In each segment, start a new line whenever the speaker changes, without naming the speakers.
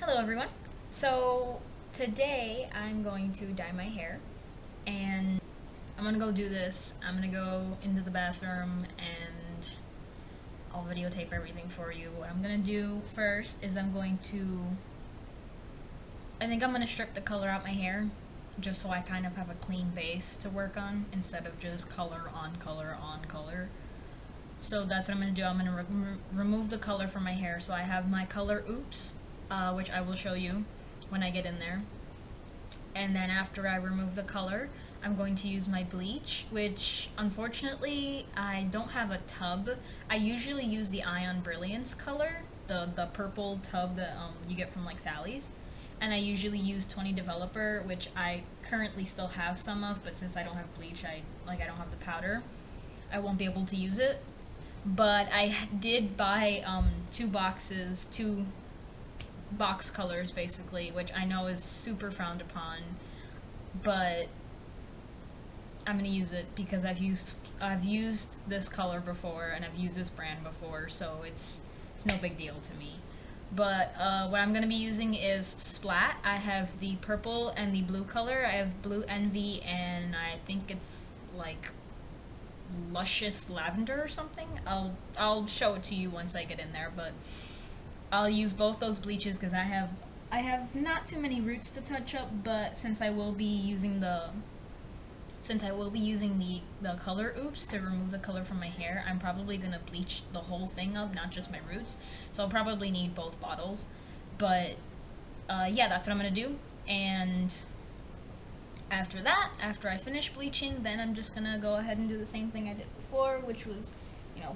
Hello everyone. So today I'm going to dye my hair and I'm gonna go do this. I'm gonna go into the bathroom and I'll videotape everything for you. What I'm gonna do first is I think I'm gonna strip the color out my hair just so I kind of have a clean base to work on instead of just color on color on color. So that's what I'm going to do. I'm going to remove the color from my hair. So I have my color Oops, which I will show you when I get in there. And then after I remove the color, I'm going to use my bleach, which unfortunately I don't have a tub. I usually use the Ion Brilliance color, the purple tub that you get from like Sally's. And I usually use 20 Developer, which I currently still have some of, but since I don't have bleach, I don't have the powder, I won't be able to use it. But I did buy two box colors basically, which I know is super frowned upon, but I'm gonna use it because I've used this color before and I've used this brand before, so it's no big deal to me. But what I'm gonna be using is Splat. I have the purple and the blue color. I have Blue Envy and I think it's like luscious lavender or something. I'll show it to you once I get in there, but I'll use both those bleaches because I have not too many roots to touch up, but since I will be using the color Oops to remove the color from my hair, I'm probably gonna bleach the whole thing up, not just my roots. So I'll probably need both bottles. But yeah, that's what I'm gonna do. And after that, after I finish bleaching, then I'm just gonna go ahead and do the same thing I did before, which was,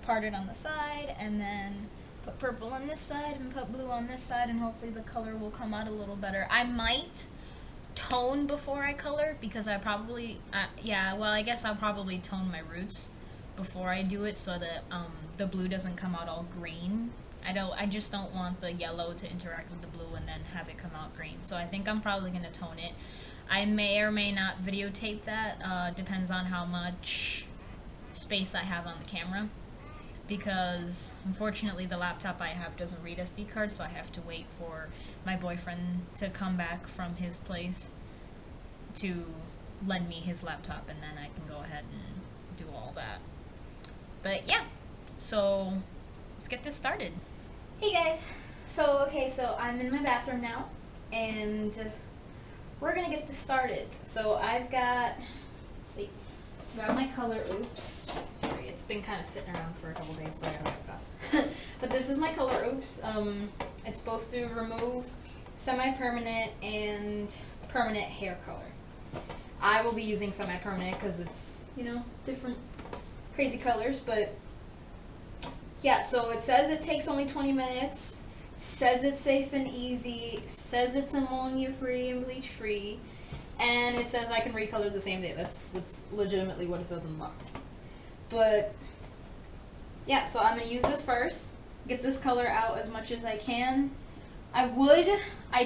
part it on the side, and then put purple on this side and put blue on this side, and hopefully the color will come out a little better. I might tone before I color, because I probably, I guess I'll probably tone my roots before I do it so that the blue doesn't come out all green. I just don't want the yellow to interact with the blue and then have it come out green. So I think I'm probably gonna tone it. I may or may not videotape that, depends on how much space I have on the camera, because unfortunately the laptop I have doesn't read SD cards, so I have to wait for my boyfriend to come back from his place to lend me his laptop, and then I can go ahead and do all that. But yeah, so let's get this started. Hey guys, so I'm in my bathroom now, and we're gonna get this started. So I've got, my color Oops. Sorry, it's been kind of sitting around for a couple days, so I gotta wipe it off. But this is my color Oops. It's supposed to remove semi-permanent and permanent hair color. I will be using semi-permanent because it's, different crazy colors, but yeah, so it says it takes only 20 minutes, says it's safe and easy, says it's ammonia-free and bleach-free, and it says I can recolor the same day. That's legitimately what it says in the box. But yeah, so I'm going to use this first, get this color out as much as I can. I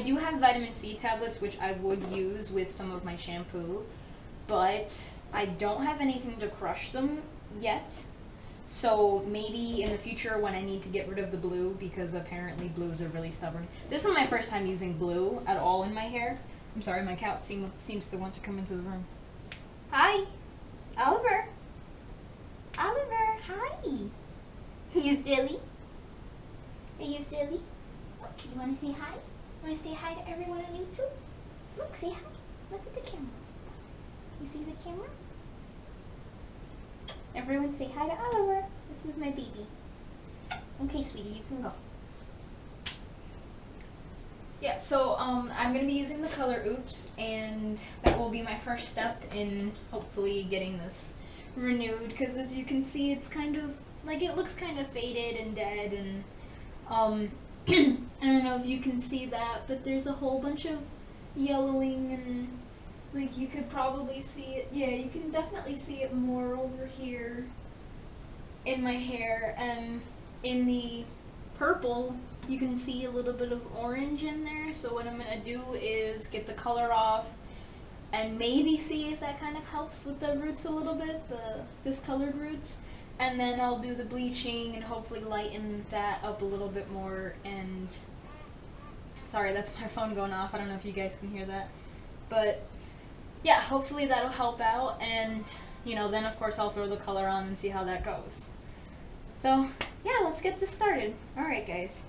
do have vitamin C tablets, which I would use with some of my shampoo, but I don't have anything to crush them yet. So maybe in the future when I need to get rid of the blue, because apparently blues are really stubborn. This is my first time using blue at all in my hair. I'm sorry, my cat seems to want to come into the room. Hi, Oliver. Oliver, hi. Are you silly? Are you silly? You want to say hi? You want to say hi to everyone on YouTube? Look, say hi. Look at the camera. You see the camera? Everyone say hi to Oliver. This is my baby. Okay, sweetie, you can go. Yeah, so I'm going to be using the color Oops, and that will be my first step in hopefully getting this renewed, because as you can see, it's kind of, it looks kind of faded and dead, and I don't know if you can see that, but there's a whole bunch of yellowing, and you could probably see it. Yeah, you can definitely see it more over here in my hair, and in the purple you can see a little bit of orange in there. So what I'm gonna do is get the color off and maybe see if that kind of helps with the roots a little bit, the discolored roots, and then I'll do the bleaching and hopefully lighten that up a little bit more and Sorry, that's my phone going off. I don't know if you guys can hear that. But yeah, hopefully that'll help out, and then of course I'll throw the color on and see how that goes. So yeah, let's get this started. Alright guys.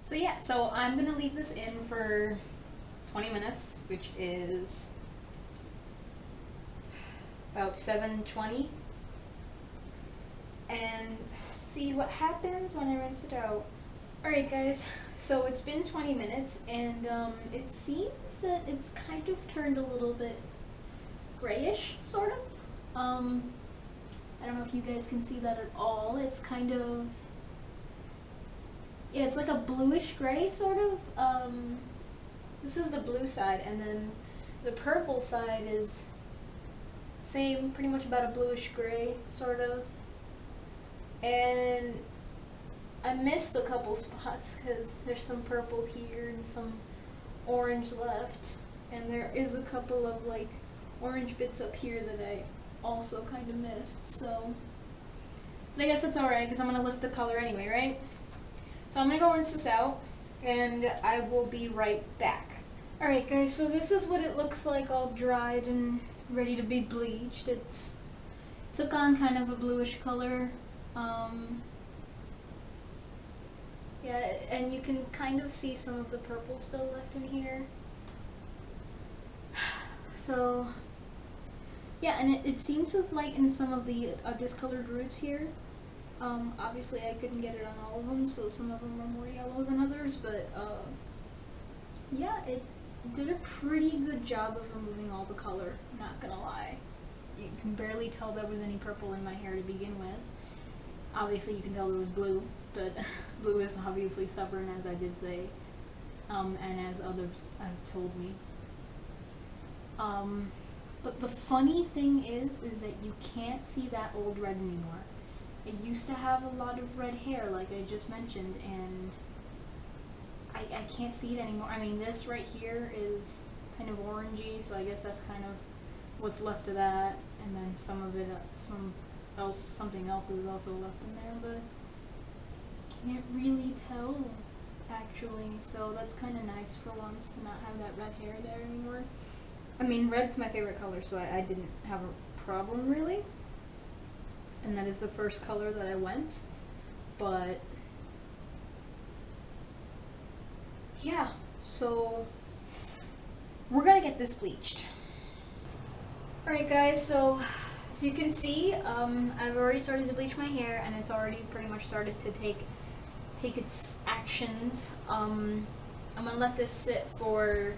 So yeah, so I'm gonna leave this in for 20 minutes, which is about 7:20, and see what happens when I rinse it out. Alright guys, so it's been 20 minutes and it seems that it's kind of turned a little bit grayish, sort of. I don't know if you guys can see that at all. It's kind of, yeah, it's like a bluish gray, sort of. This is the blue side, and then the purple side is same, pretty much about a bluish gray, sort of. And I missed a couple spots because there's some purple here and some orange left, and there is a couple of like orange bits up here that I also kind of missed, so, but I guess that's alright because I'm going to lift the color anyway, right? So I'm going to go rinse this out and I will be right back. Alright guys, so this is what it looks like all dried and ready to be bleached. It's took on kind of a bluish color. Yeah, and you can kind of see some of the purple still left in here. So, yeah, and it seems to have lightened some of the discolored roots here. Obviously I couldn't get it on all of them, so some of them are more yellow than others, but yeah, it did a pretty good job of removing all the color, not gonna lie. You can barely tell there was any purple in my hair to begin with. Obviously you can tell there was blue, but blue is obviously stubborn, as I did say, and as others have told me. But the funny thing is that you can't see that old red anymore. I used to have a lot of red hair, like I just mentioned, and I can't see it anymore. I mean, this right here is kind of orangey, so I guess that's kind of what's left of that, and then some of it, something else is also left in there, but can't really tell, actually, so that's kind of nice for once to not have that red hair there anymore. I mean, red's my favorite color, so I didn't have a problem, really. And that is the first color that I went. But, yeah, so we're gonna get this bleached. Alright guys, so as you can see, I've already started to bleach my hair, and it's already pretty much started to take its actions. I'm gonna let this sit for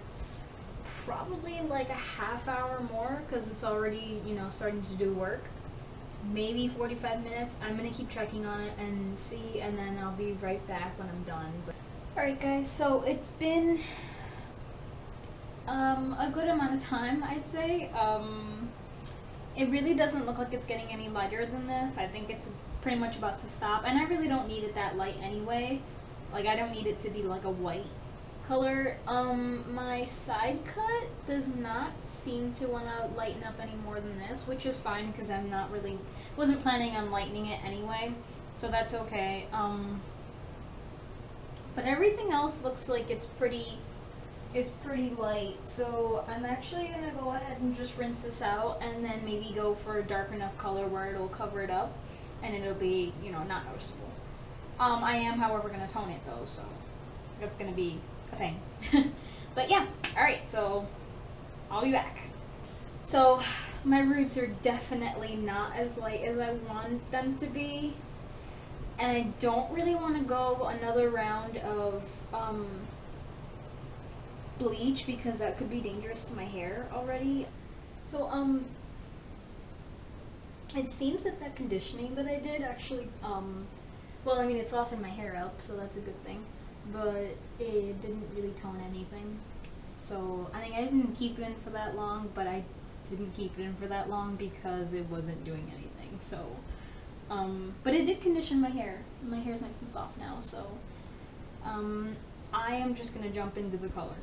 probably like a half hour more because it's already, you know, starting to do work. Maybe 45 minutes. I'm gonna keep checking on it and see, and then I'll be right back when I'm done. Alright guys, so it's been a good amount of time, I'd say. It really doesn't look like it's getting any lighter than this. I think it's pretty much about to stop, and I really don't need it that light anyway. Like, I don't need it to be like a white color. My side cut does not seem to want to lighten up any more than this, which is fine because I'm not really, wasn't planning on lightening it anyway, so that's okay. But everything else looks like it's pretty light, so I'm actually gonna go ahead and just rinse this out and then maybe go for a dark enough color where it'll cover it up and it'll be, you know, not noticeable. I am, however, gonna tone it though, so that's gonna be a thing. But yeah, alright, so I'll be back. So my roots are definitely not as light as I want them to be, and I don't really want to go another round of bleach because that could be dangerous to my hair already. So it seems that conditioning that I did actually, well, I mean, it softened my hair up, so that's a good thing, but it didn't really tone anything. So I think I didn't keep it in for that long, but I didn't keep it in for that long because it wasn't doing anything. So, but it did condition my hair. My hair's nice and soft now, so I am just gonna jump into the color.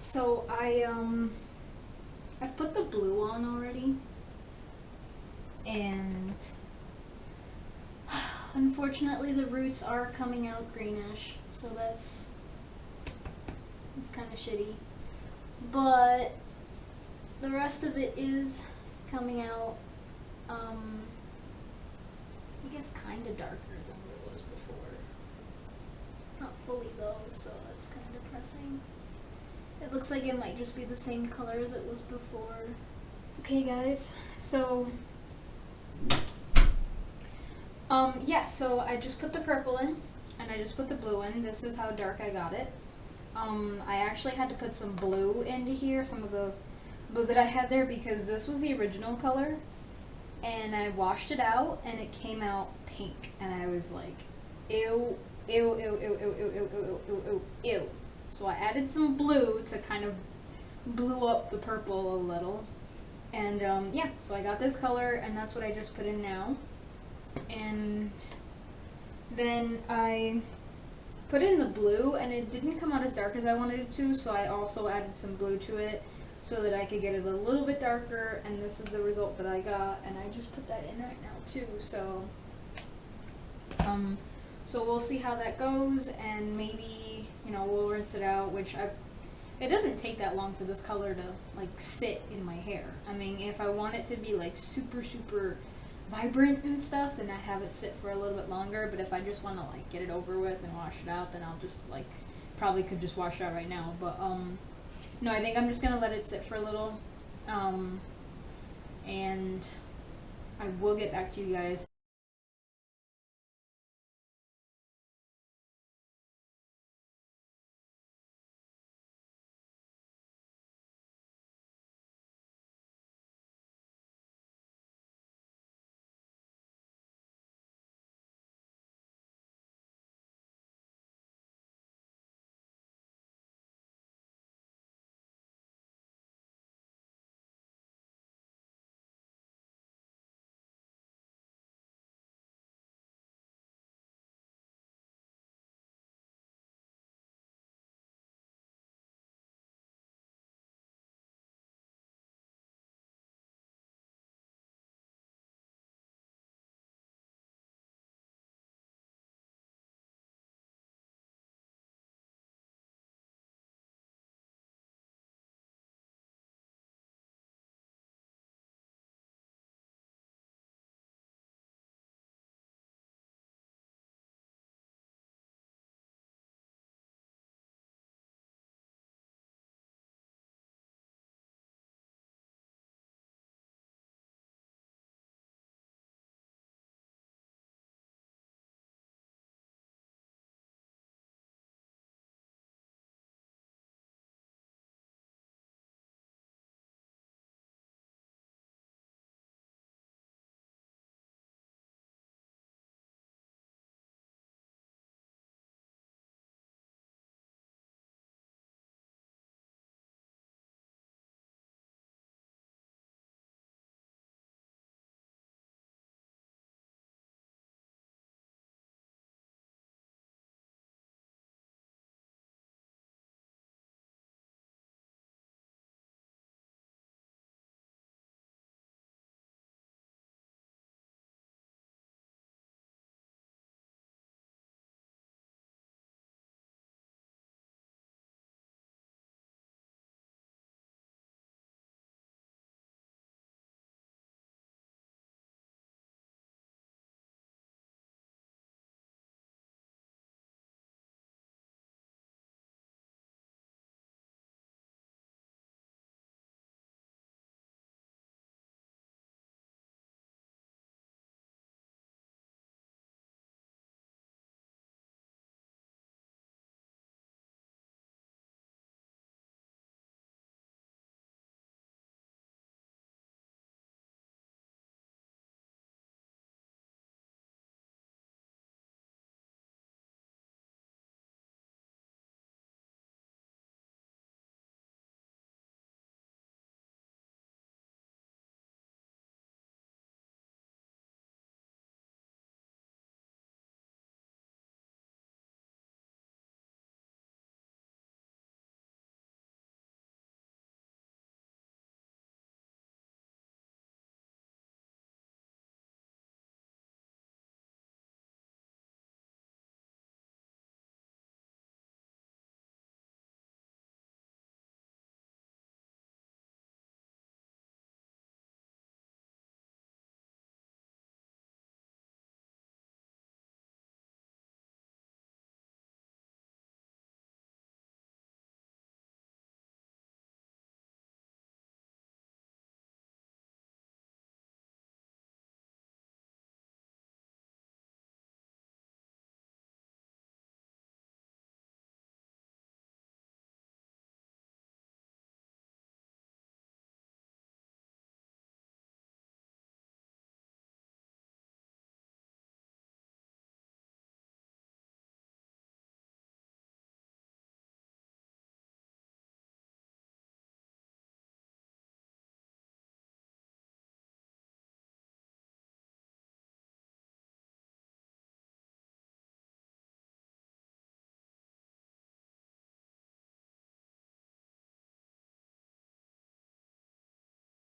So I've put the blue on already, and unfortunately the roots are coming out greenish, so that's kind of shitty. But the rest of it is coming out, I guess kind of darker than what it was before. Not fully though, so that's kind of depressing. It looks like it might just be the same color as it was before. Okay guys, so yeah, so I just put the purple in, and I just put the blue in. This is how dark I got it. I actually had to put some blue into here, some of the blue that I had there, because this was the original color, and I washed it out, and it came out pink, and I was like, ew, ew, ew, ew, ew, ew, ew, ew, ew, ew, ew. So I added some blue to kind of blue up the purple a little, and yeah, so I got this color, and that's what I just put in now. And then I put in the blue, and it didn't come out as dark as I wanted it to, so I also added some blue to it so that I could get it a little bit darker, and this is the result that I got, and I just put that in right now too. So so we'll see how that goes, and maybe, you know, we'll rinse it out, which it doesn't take that long for this color to like sit in my hair. I mean, if I want it to be like super vibrant and stuff, then I'd have it sit for a little bit longer, but if I just want to like get it over with and wash it out, then I'll just like, probably could just wash it out right now, but no, I think I'm just gonna let it sit for a little, and I will get back to you guys